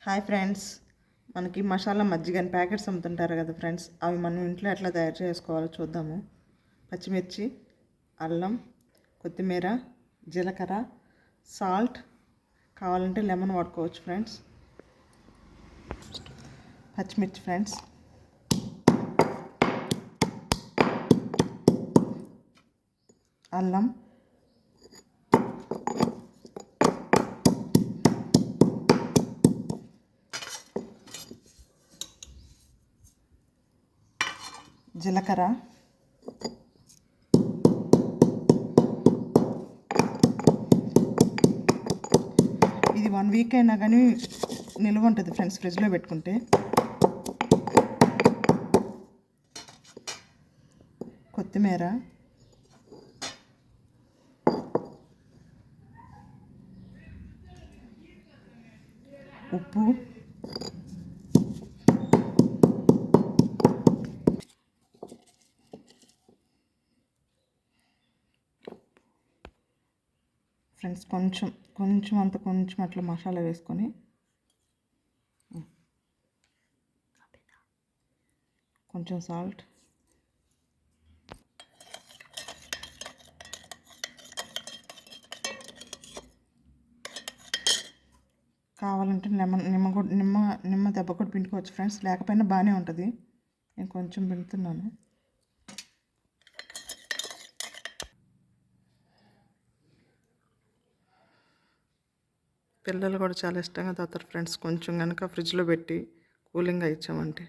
Hi friends, మనకి మసాలా మజ్జిగ అని ప్యాకెట్స్ అమ్ముతుంటారు కదా ఫ్రెండ్స్. అవి మనం ఇంట్లో ఎట్లా తయారు చేసుకోవాలో చూద్దాము. పచ్చిమిర్చి, అల్లం, కొత్తిమీర, జీలకర్ర, సాల్ట్, కావాలంటే లెమన్ వాడుకోవచ్చు ఫ్రెండ్స్. పచ్చిమిర్చి ఫ్రెండ్స్, అల్లం, జీలకర్ర, ఇది 1 వీక్ అయినా కానీ నిల్వ ఉంటుంది ఫ్రెండ్స్ ఫ్రిడ్జ్లో పెట్టుకుంటే. కొత్తిమీర, ఉప్పు, ఫ్రెండ్స్ కొంచెం అట్లా మసాలా వేసుకొని కొంచెం సాల్ట్, కావాలంటే నిమ్మ దెబ్బ కూడా పిండుకోవచ్చు ఫ్రెండ్స్. లేకపోయినా బాగానే ఉంటుంది. నేను కొంచెం పిండుతున్నాను. పిల్లలు కూడా చాలా ఇష్టంగా తాగుతారు ఫ్రెండ్స్. కొంచెం కనుక ఫ్రిడ్జ్లో పెట్టి కూలింగ్గా ఇచ్చామంటే.